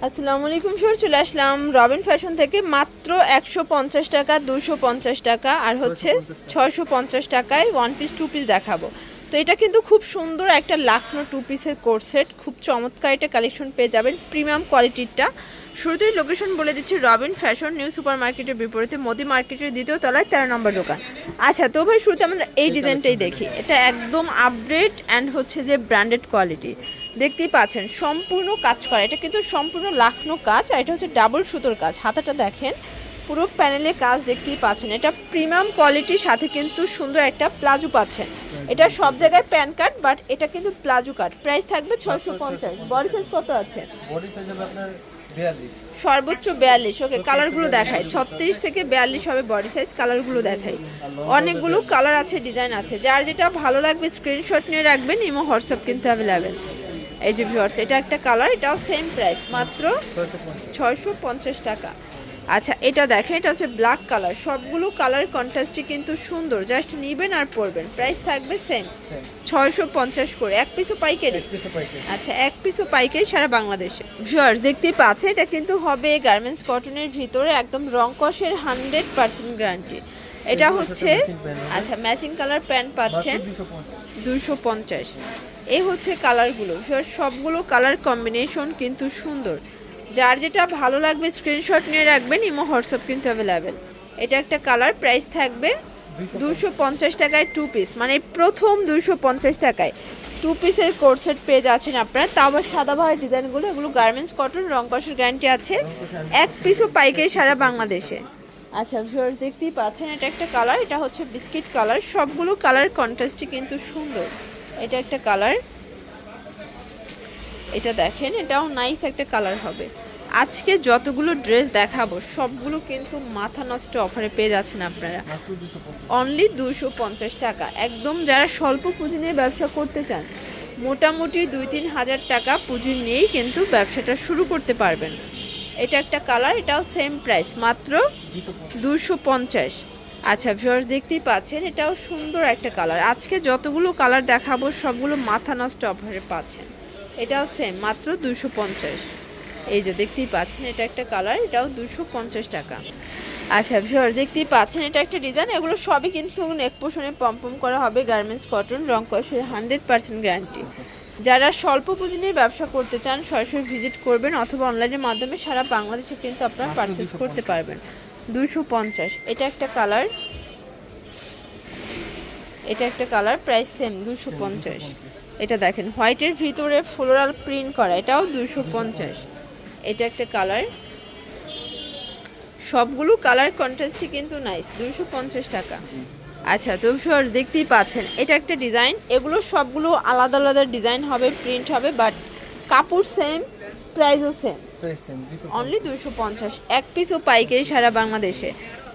আসসালামু আলাইকুম স্যার, চলে আসলাম রবিন ফ্যাশন থেকে। মাত্র 150 টাকা, 250 টাকা আর হচ্ছে 650 টাকায় ওয়ান পিস টু পিস দেখাবো। তো এটা কিন্তু খুব সুন্দর একটা লাখনো টু পিসের কোর্সেট, খুব চমৎকার একটা কালেকশন পেয়ে যাবেন, প্রিমিয়াম কোয়ালিটিরটা। শুরুতেই লোকেশন বলে দিচ্ছি, রবিন ফ্যাশন নিউ সুপার মার্কেটের বিপরীতে মোদি মার্কেটের দ্বিতীয় তলায় 13 নম্বর দোকান। আচ্ছা, তো ভাই শুরুতে আমরা এই ডিজাইনটাই দেখি। এটা একদম আপডেট অ্যান্ড হচ্ছে যে ব্র্যান্ডেড কোয়ালিটি, দেখতেই পাচ্ছেন সম্পূর্ণ কাজ করা। এটা কিন্তু সম্পূর্ণ লাখনো কাজ, আর এটা হচ্ছে ডাবল সুতোর কাজ। হাতাটা দেখেন, পুরো প্যানেলে কাজ দেখতেই পাচ্ছেন। এটা প্রিমিয়াম কোয়ালিটির সাথে কিন্তু সুন্দর একটা প্লাজো পাচ্ছেন। এটা সব জায়গায় প্যান কাট, বাট এটা কিন্তু প্লাজো কাট। প্রাইস থাকবে 650। বডি সাইজ কত আছে? বডি সাইজ হবে আপনার 42, সর্বোচ্চ 42। ওকে, কালারগুলো দেখায় 36 থেকে 42 হবে বডি সাইজ। কালারগুলো দেখাই, অনেকগুলো কালার আছে, ডিজাইন আছে। যার যেটা ভালো লাগবে স্ক্রিনশট নিয়ে রাখবেন, ইমো হোয়াটসঅ্যাপ কিন্তু অ্যাভেলেবেল। এই যে ভিউয়ার্স, এটা একটা কালার, এটাও সেম প্রাইস, মাত্র 650 টাকা। আচ্ছা, এটা দেখেন, এটা হচ্ছে ব্ল্যাক কালার। সবগুলো কালার কন্ট্রাস্টই কিন্তু সুন্দর, জাস্ট নিবেন আর পরবেন। প্রাইস থাকবে সেম 650 করে। এক পিসও পাইকারি? আচ্ছা, এক পিসও পাইকারি সারা বাংলাদেশে। ভিউয়ার্স দেখতেই পাচ্ছে, এটা কিন্তু হবে গার্মেন্টস কটনের ভিতরে, একদম রং কষের 100% গ্যারান্টি। এটা হচ্ছে আচ্ছা ম্যাচিং কালার প্যান্ট পাচ্ছেন 250। এই হচ্ছে কালারগুলো। সবগুলো কালার কম্বিনেশন কিন্তু সুন্দর, যার যেটা ভালো লাগবে স্ক্রিনশট নিয়ে রাখবেন, ইমো হোয়াটসঅ্যাপ কিন্তু অ্যাভেলেবেল। এটা একটা কালার, প্রাইস থাকবে 250 টাকায় টু পিস, মানে প্রথম 250 টাকায় টু পিসের কোর্সেট পেয়ে যাচ্ছেন আপনারা। তাও আবার সাদাবাহার ডিজাইনগুলো, এগুলো গার্মেন্টস কটন, রং কষের গ্যারান্টি আছে। এক পিসও পাইকারি সারা বাংলাদেশে। আচ্ছা ভিউয়ার্স দেখতেই পাচ্ছেন, এটা একটা কালার, এটা হচ্ছে বিস্কিট কালার। সবগুলো কালার কন্ট্রাস্টই কিন্তু সুন্দর। এটা একটা কালার, এটা দেখেন, এটাও নাইস একটা কালার হবে। আজকে যতগুলো ড্রেস দেখাবো সবগুলো কিন্তু মাথা নষ্ট অফারে পেয়ে যাচ্ছেন আপনারা, অনলি 250 টাকা। একদম যারা স্বল্প পুঁজি নিয়ে ব্যবসা করতে চান, মোটামুটি 2-3 হাজার টাকা পুঁজি নিয়েই কিন্তু ব্যবসাটা শুরু করতে পারবেন। এটা একটা কালার, এটাও সেম প্রাইস, মাত্র 250। আচ্ছা ভিউয়ার্স দেখতেই পাচ্ছেন, এটাও সুন্দর একটা কালার। আজকে যতগুলো কালার দেখাবো সবগুলো মাথা নষ্ট অফারে পাচ্ছেন। এটাও সেম, মাত্র 250। এই যে দেখতেই পাচ্ছেন, এটা একটা কালার, এটাও 250 টাকা। আচ্ছা ভিউয়ার্স দেখতেই পাচ্ছেন, এটা একটা ডিজাইন। এগুলো সবই কিন্তু নেক পোর্শনে পম্পম করা হবে, গার্মেন্টস কটন, রং কষের 100% গ্যারান্টি। যারা স্বল্প পুঁজি নিয়ে ব্যবসা করতে চান সরাসরি ভিজিট করবেন, অথবা অনলাইনের মাধ্যমে সারা বাংলাদেশে কিন্তু আপনারা পারচেস করতে পারবেন। 250। এটা একটা কালার, এটা একটা কালার, প্রাইস সেম 250। এটা দেখেন হোয়াইটের ভিতরে ফ্লোরাল প্রিন্ট করা, এটাও 250। এটা একটা কালার, সবগুলো কালার কন্ট্রাস্টই কিন্তু নাইস, 250 টাকা। আচ্ছা তো ভিউয়ার্স দেখতেই পাচ্ছেন, এটা একটা ডিজাইন। এগুলো সবগুলো আলাদা আলাদা ডিজাইন হবে, প্রিন্ট হবে, বাট কাপড় সেম, প্রাইসও সেম, অনলি 250। এক পিসও পাইকারি সারা বাংলাদেশে।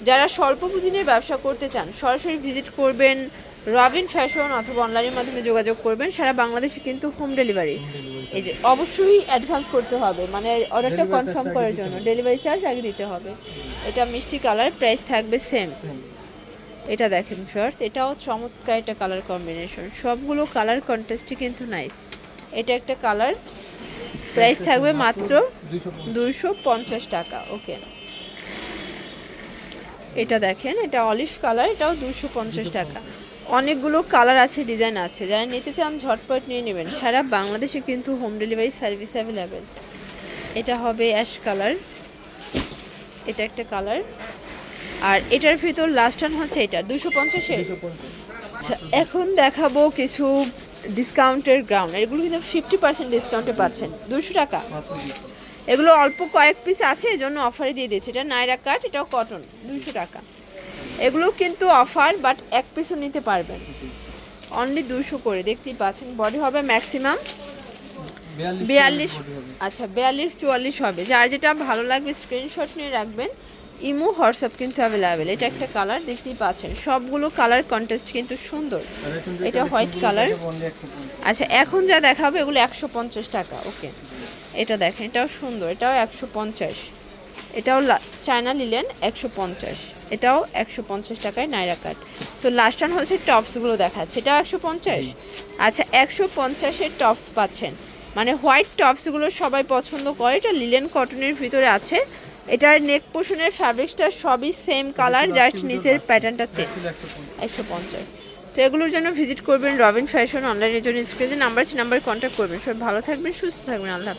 যারা স্বল্প পুঁজি নিয়ে ব্যবসা করতে চান সরাসরি ভিজিট করবেন রবিন ফ্যাশন, অথবা অনলাইনের মাধ্যমে যোগাযোগ করবেন। সারা বাংলাদেশে কিন্তু হোম ডেলিভারি। এই যে অবশ্যই অ্যাডভান্স করতে হবে, মানে অর্ডারটা কনফার্ম করার জন্য ডেলিভারি চার্জ আগে দিতে হবে। এটা মিষ্টি কালার, প্রাইস থাকবে সেম। এটা দেখেন শর্টস, এটাও চমৎকার একটা কালার কম্বিনেশন। সবগুলো কালার কন্ট্রাস্টই কিন্তু নাইস। এটা একটা কালার, প্রাইস থাকবে মাত্র 250 টাকা। ওকে, এটা দেখেন, এটা অলিভ কালার, এটাও 250 টাকা। অনেকগুলো কালার আছে, ডিজাইন আছে, যারা নিতে চান ঝটপট নিয়ে নেবেন। সারা বাংলাদেশে কিন্তু হোম ডেলিভারি সার্ভিস অ্যাভেলেবেল। এটা হবে অ্যাশ কালার, এটা একটা কালার, আর এটার ভিতর লাস্ট টান হচ্ছে এটা 250-এর। আচ্ছা, এখন দেখাবো কিছু ডিসকাউন্টের গ্রাউন্ড। এগুলো কিন্তু 50% ডিসকাউন্টে পাচ্ছেন, 200 টাকা। এগুলো অল্প কয়েক পিস আছে, এই জন্য অফারে দিয়ে দিয়েছে। এটা নাইরা কাট, এটাও কটন, 200 টাকা। এগুলো কিন্তু অফার, বাট এক পিসও নিতে পারবেন, অনলি 200 করে। দেখতেই পাচ্ছেন, বডি হবে ম্যাক্সিমাম 42। আচ্ছা 42-44 হবে। যার যেটা ভালো লাগবে স্ক্রিনশট নিয়ে রাখবেন, ইমো হোয়াটসঅ্যাপ কিন্তু অ্যাভেলেবেল। এটা একটা কালার, দেখতেই পাচ্ছেন সবগুলো কালার কন্ট্রাস্ট কিন্তু সুন্দর। এটা হোয়াইট কালার। আচ্ছা এখন যা দেখাবো এগুলো 150 টাকা। ওকে, এটা দেখেন, এটাও সুন্দর, এটাও 150। এটাও চায়না লিলেন 150, এটাও 150 টাকায় নাইরা কাট। তো লাস্ট টান হচ্ছে টপসগুলো দেখাচ্ছে, এটাও 150। আচ্ছা 150-এর টপস পাচ্ছেন। মানে হোয়াইট টপসগুলো সবাই পছন্দ করে। এটা লিলেন কটনের ভিতরে আছে। এটার নেক পোর্শনের ফ্যাব্রিক্সটা সবই সেম কালার, জাস্ট নিচের প্যাটার্নটা চেঞ্জ। 150। তো এগুলোর জন্য ভিজিট করবেন রবিন ফ্যাশন। অনলাইনের জন্য স্ক্রিনে নাম্বার আছে, নাম্বারে কন্ট্যাক্ট করবেন। সবাই ভালো থাকবেন, সুস্থ থাকবেন, আল্লাহ হাফেজ।